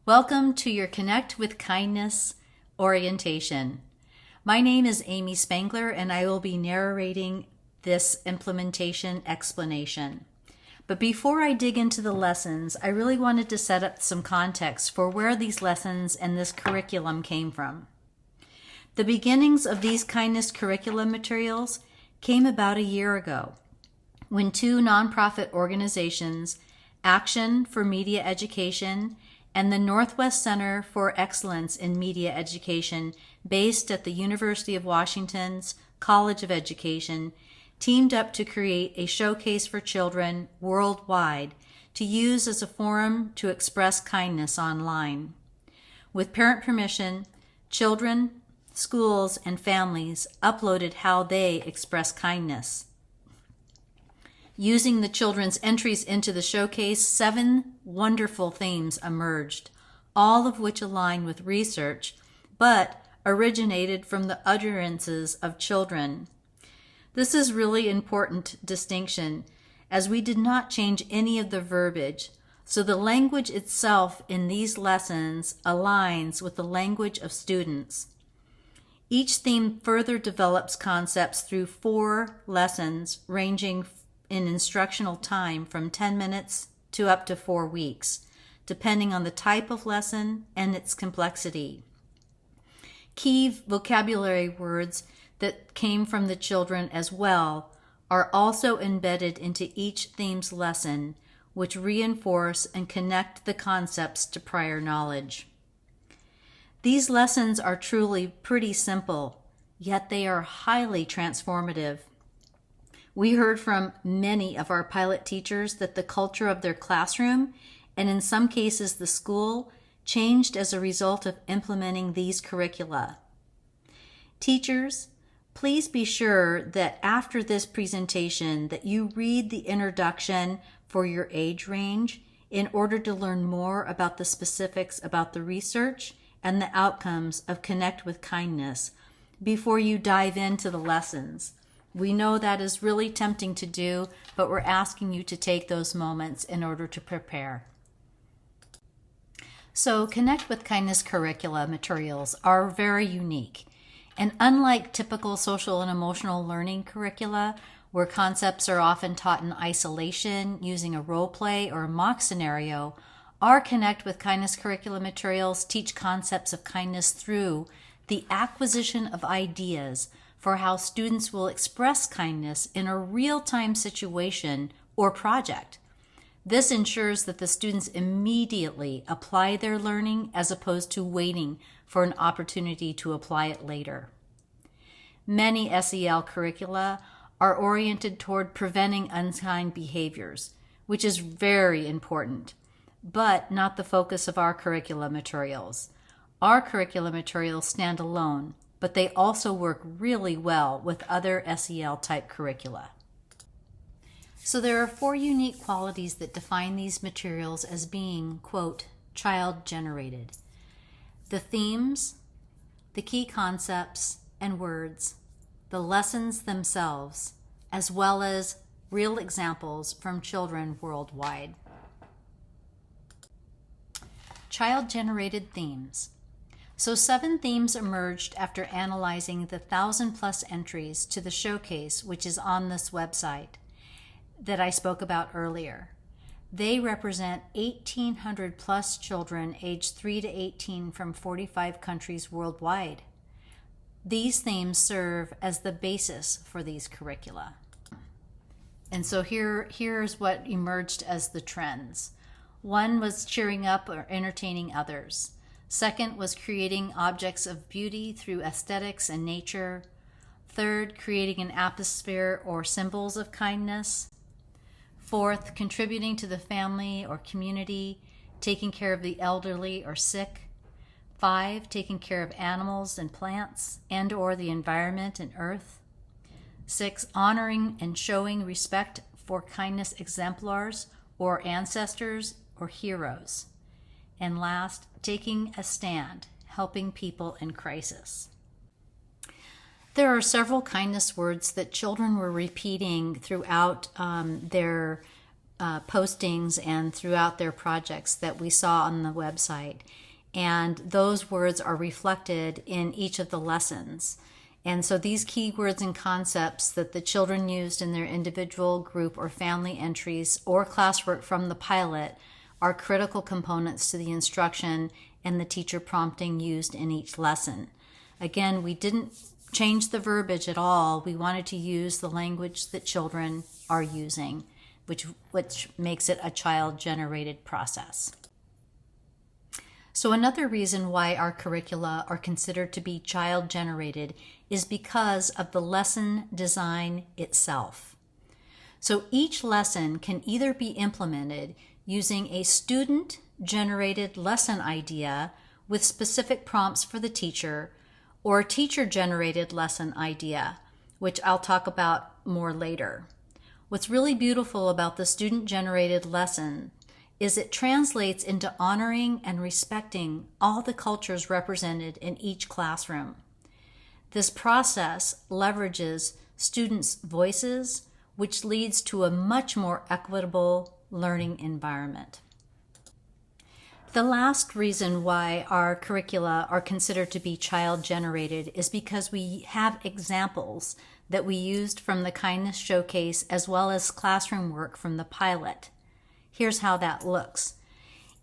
Welcome to your Connect with Kindness orientation. My name is Amy Spangler and I will be narrating this implementation explanation. But before I dig into the lessons, I really wanted to set up some context for where these lessons and this curriculum came from. The beginnings of these kindness curriculum materials came about a year ago when two nonprofit organizations, Action for Media Education and the Northwest Center for Excellence in Media Education, based at the University of Washington's College of Education, teamed up to create a showcase for children worldwide to use as a forum to express kindness online. With parent permission, children, schools, and families uploaded how they express kindness. Using the children's entries into the showcase, 7 wonderful themes emerged, all of which align with research, but originated from the utterances of children. This is really important distinction, as we did not change any of the verbiage, so the language itself in these lessons aligns with the language of students. Each theme further develops concepts through 4 lessons ranging in instructional time from 10 minutes to up to 4 weeks, depending on the type of lesson and its complexity. Key vocabulary words that came from the children as well are also embedded into each theme's lesson, which reinforce and connect the concepts to prior knowledge. These lessons are truly pretty simple, yet they are highly transformative. We heard from many of our pilot teachers that the culture of their classroom, and in some cases the school, changed as a result of implementing these curricula. Teachers, please be sure that after this presentation that you read the introduction for your age range in order to learn more about the specifics about the research and the outcomes of Connect with Kindness before you dive into the lessons. We know that is really tempting to do, but we're asking you to take those moments in order to prepare. So, Connect with Kindness curricula materials are very unique. And unlike typical social and emotional learning curricula, where concepts are often taught in isolation using a role play or a mock scenario, our Connect with Kindness curricula materials teach concepts of kindness through the acquisition of ideas for how students will express kindness in a real-time situation or project. This ensures that the students immediately apply their learning as opposed to waiting for an opportunity to apply it later. Many SEL curricula are oriented toward preventing unkind behaviors, which is very important, but not the focus of our curricula materials. Our curricula materials stand alone, but they also work really well with other SEL-type curricula. So there are 4 unique qualities that define these materials as being, quote, child-generated. The themes, the key concepts and words, the lessons themselves, as well as real examples from children worldwide. Child-generated themes. So 7 themes emerged after analyzing the 1,000+ entries to the showcase, which is on this website that I spoke about earlier. They represent 1,800+ children aged 3 to 18 from 45 countries worldwide. These themes serve as the basis for these curricula. And so here's what emerged as the trends. 1 was cheering up or entertaining others. 2nd was creating objects of beauty through aesthetics and nature. 3rd, creating an atmosphere or symbols of kindness. 4th, contributing to the family or community, taking care of the elderly or sick. 5, taking care of animals and plants and or the environment and earth. 6, honoring and showing respect for kindness exemplars or ancestors or heroes. And last, taking a stand, helping people in crisis. There are several kindness words that children were repeating throughout their postings and throughout their projects that we saw on the website. And those words are reflected in each of the lessons. And so these keywords and concepts that the children used in their individual, group, or family entries or classwork from the pilot are critical components to the instruction and the teacher prompting used in each lesson. Again, we didn't change the verbiage at all. We wanted to use the language that children are using, which makes it a child-generated process. So another reason why our curricula are considered to be child-generated is because of the lesson design itself. So each lesson can either be implemented using a student-generated lesson idea with specific prompts for the teacher, or a teacher-generated lesson idea, which I'll talk about more later. What's really beautiful about the student-generated lesson is it translates into honoring and respecting all the cultures represented in each classroom. This process leverages students' voices, which leads to a much more equitable learning environment. The last reason why our curricula are considered to be child-generated is because we have examples that we used from the Kindness Showcase as well as classroom work from the pilot. Here's how that looks.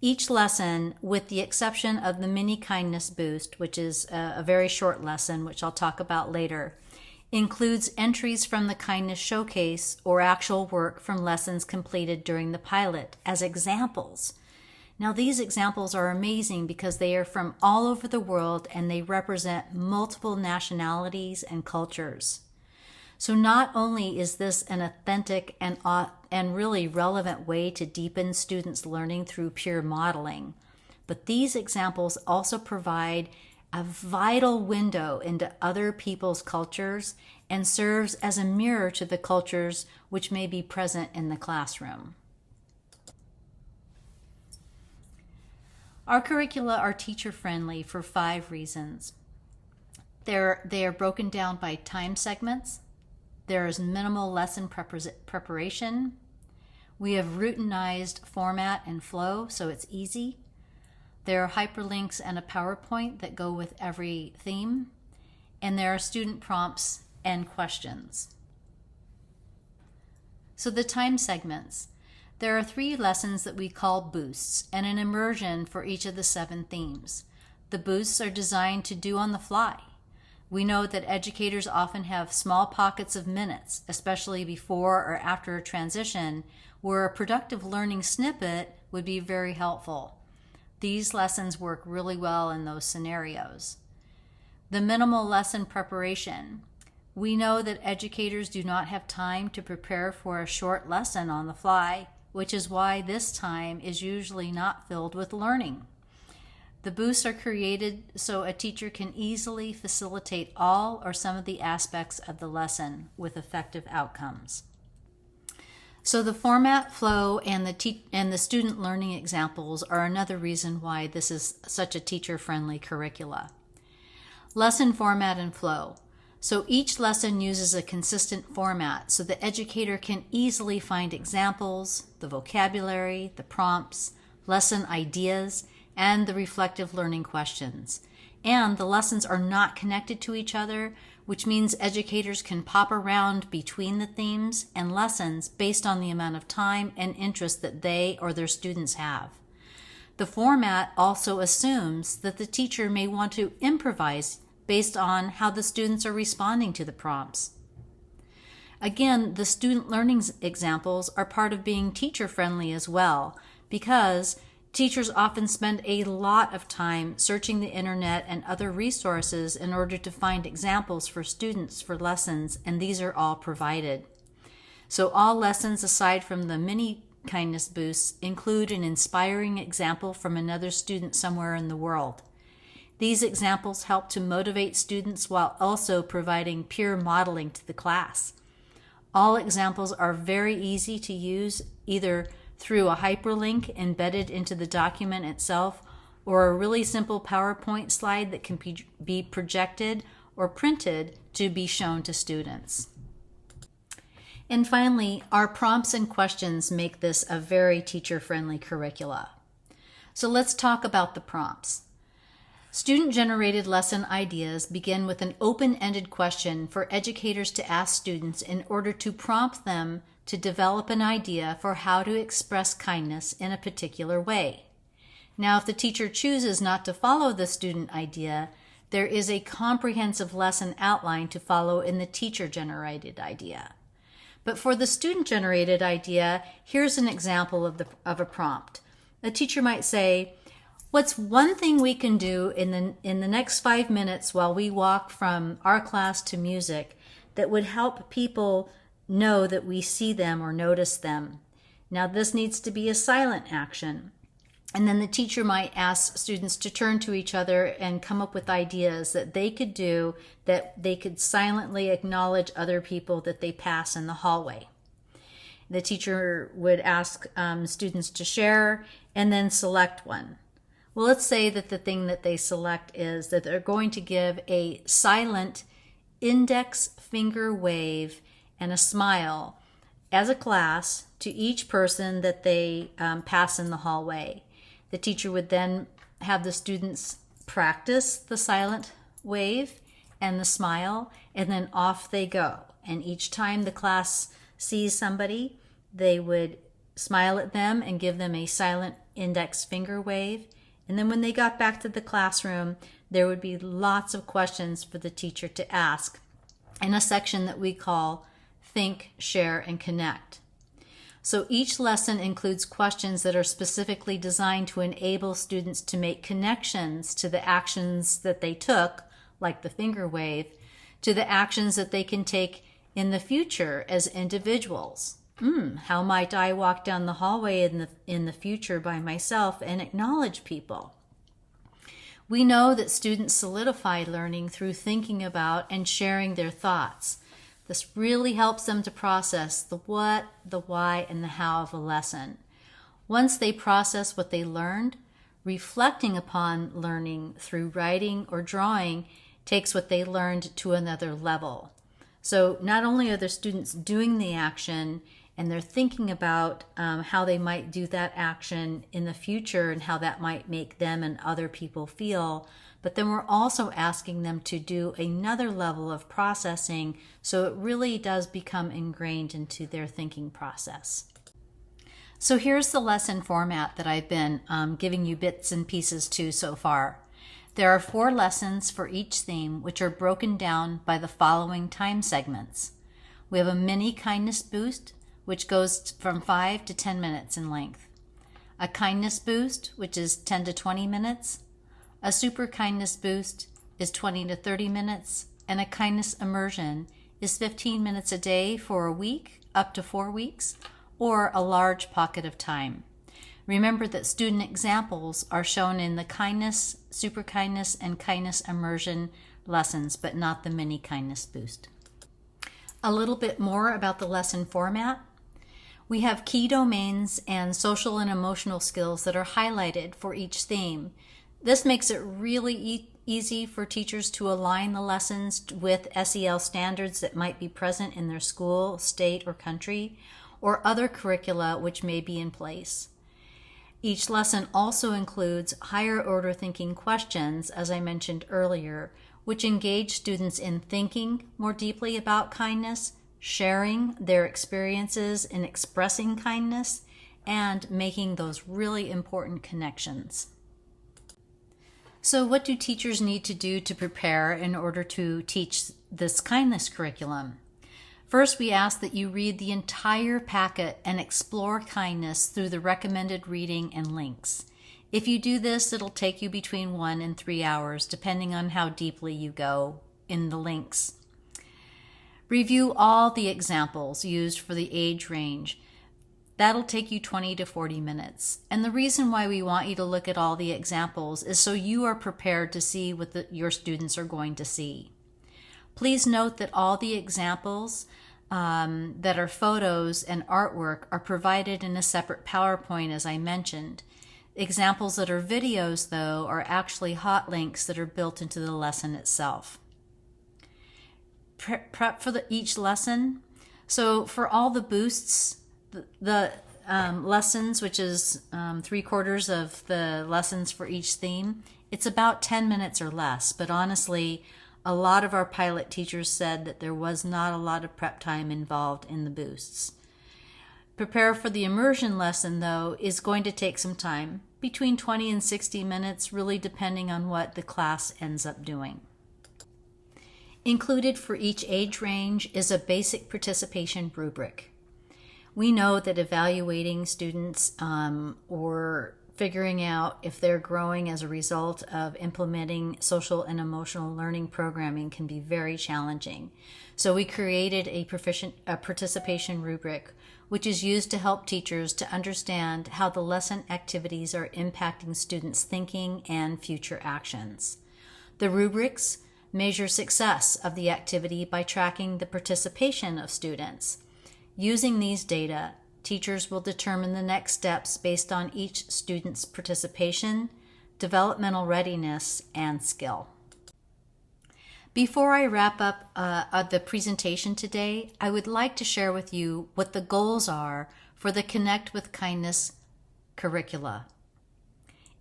Each lesson, with the exception of the mini kindness boost, which is a very short lesson, which I'll talk about later, includes entries from the Kindness Showcase or actual work from lessons completed during the pilot as examples. Now, these examples are amazing because they are from all over the world and they represent multiple nationalities and cultures. So not only is this an authentic and really relevant way to deepen students' learning through peer modeling, but these examples also provide a vital window into other people's cultures and serves as a mirror to the cultures which may be present in the classroom. Our curricula are teacher-friendly for 5 reasons. They are broken down by time segments. There is minimal lesson preparation. We have routinized format and flow, so it's easy. There are hyperlinks and a PowerPoint that go with every theme. And there are student prompts and questions. So the time segments. There are 3 lessons that we call boosts and an immersion for each of the 7 themes. The boosts are designed to do on the fly. We know that educators often have small pockets of minutes, especially before or after a transition, where a productive learning snippet would be very helpful. These lessons work really well in those scenarios. The minimal lesson preparation. We know that educators do not have time to prepare for a short lesson on the fly, which is why this time is usually not filled with learning. The boosts are created so a teacher can easily facilitate all or some of the aspects of the lesson with effective outcomes. So the format, flow, and the student learning examples are another reason why this is such a teacher-friendly curricula. Lesson format and flow. So each lesson uses a consistent format so the educator can easily find examples, the vocabulary, the prompts, lesson ideas, and the reflective learning questions. And the lessons are not connected to each other, which means educators can pop around between the themes and lessons based on the amount of time and interest that they or their students have. The format also assumes that the teacher may want to improvise based on how the students are responding to the prompts. Again, the student learning examples are part of being teacher-friendly as well, because teachers often spend a lot of time searching the internet and other resources in order to find examples for students for lessons, and these are all provided. So all lessons aside from the mini kindness boosts include an inspiring example from another student somewhere in the world. These examples help to motivate students while also providing peer modeling to the class. All examples are very easy to use, either through a hyperlink embedded into the document itself or a really simple PowerPoint slide that can be projected or printed to be shown to students. And finally, our prompts and questions make this a very teacher-friendly curricula. So let's talk about the prompts. Student-generated lesson ideas begin with an open-ended question for educators to ask students in order to prompt them to develop an idea for how to express kindness in a particular way. Now, if the teacher chooses not to follow the student idea, there is a comprehensive lesson outline to follow in the teacher-generated idea. But for the student-generated idea, here's an example of a prompt. A teacher might say, "What's one thing we can do in the next 5 minutes while we walk from our class to music that would help people know that we see them or notice them?" Now, this needs to be a silent action. And then the teacher might ask students to turn to each other and come up with ideas that they could do, that they could silently acknowledge other people that they pass in the hallway. The teacher would ask students to share and then select one. Well, let's say that the thing that they select is that they're going to give a silent index finger wave and a smile as a class to each person that they pass in the hallway. The teacher would then have the students practice the silent wave and the smile, and then off they go. And each time the class sees somebody, they would smile at them and give them a silent index finger wave. And then when they got back to the classroom, there would be lots of questions for the teacher to ask in a section that we call Think, Share, and Connect. So each lesson includes questions that are specifically designed to enable students to make connections to the actions that they took, like the finger wave, to the actions that they can take in the future as individuals. How might I walk down the hallway in the future by myself and acknowledge people? We know that students solidify learning through thinking about and sharing their thoughts. This really helps them to process the what, the why, and the how of a lesson. Once they process what they learned, reflecting upon learning through writing or drawing takes what they learned to another level. So not only are the students doing the action and they're thinking about how they might do that action in the future and how that might make them and other people feel, but then we're also asking them to do another level of processing so it really does become ingrained into their thinking process. So here's the lesson format that I've been giving you bits and pieces to so far. There are 4 lessons for each theme, which are broken down by the following time segments. We have a mini kindness boost, which goes from 5 to 10 minutes in length. A kindness boost, which is 10 to 20 minutes. A super kindness boost is 20 to 30 minutes, and a kindness immersion is 15 minutes a day for a week, up to 4 weeks, or a large pocket of time. Remember that student examples are shown in the kindness, super kindness, and kindness immersion lessons, but not the mini kindness boost. A little bit more about the lesson format. We have key domains and social and emotional skills that are highlighted for each theme. This makes it really easy for teachers to align the lessons with SEL standards that might be present in their school, state, or country, or other curricula which may be in place. Each lesson also includes higher order thinking questions, as I mentioned earlier, which engage students in thinking more deeply about kindness, sharing their experiences in expressing kindness, and making those really important connections. So what do teachers need to do to prepare in order to teach this kindness curriculum? First, we ask that you read the entire packet and explore kindness through the recommended reading and links. If you do this, it'll take you between 1 and 3 hours, depending on how deeply you go in the links. Review all the examples used for the age range. That'll take you 20 to 40 minutes. And the reason why we want you to look at all the examples is so you are prepared to see what your students are going to see. Please note that all the examples that are photos and artwork are provided in a separate PowerPoint, as I mentioned. Examples that are videos, though, are actually hot links that are built into the lesson itself. Prep for each lesson. So for all the boosts, the lessons, which is 3/4 of the lessons for each theme, it's about 10 minutes or less. But honestly, a lot of our pilot teachers said that there was not a lot of prep time involved in the boosts. Prepare for the immersion lesson, though, is going to take some time, between 20 and 60 minutes, really depending on what the class ends up doing. Included for each age range is a basic participation rubric. We know that evaluating students or figuring out if they're growing as a result of implementing social and emotional learning programming can be very challenging. So we created a participation rubric, which is used to help teachers to understand how the lesson activities are impacting students' thinking and future actions. The rubrics measure success of the activity by tracking the participation of students. Using these data, teachers will determine the next steps based on each student's participation, developmental readiness, and skill. Before I wrap up the presentation today, I would like to share with you what the goals are for the Connect with Kindness curricula.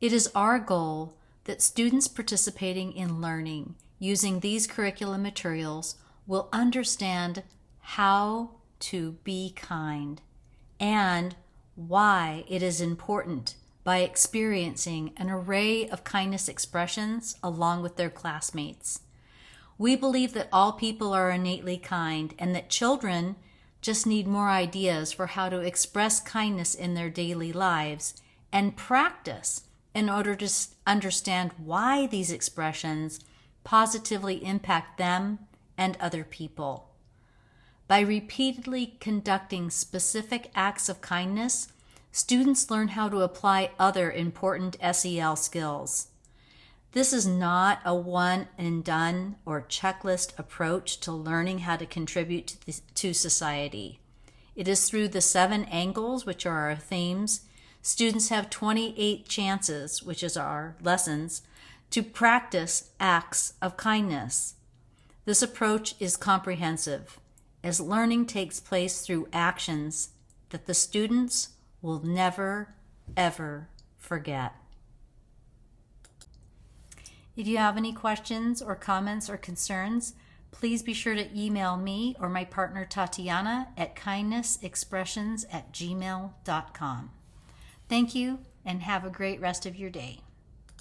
It is our goal that students participating in learning using these curricula materials will understand how to be kind and why it is important by experiencing an array of kindness expressions along with their classmates. We believe that all people are innately kind and that children just need more ideas for how to express kindness in their daily lives and practice in order to understand why these expressions positively impact them and other people. By repeatedly conducting specific acts of kindness, students learn how to apply other important SEL skills. This is not a one and done or checklist approach to learning how to contribute to society. It is through the 7 angles, which are our themes. Students have 28 chances, which is our lessons, to practice acts of kindness. This approach is comprehensive, as learning takes place through actions that the students will never, ever forget. If you have any questions or comments or concerns, please be sure to email me or my partner Tatiana at kindnessexpressions@gmail.com. Thank you and have a great rest of your day.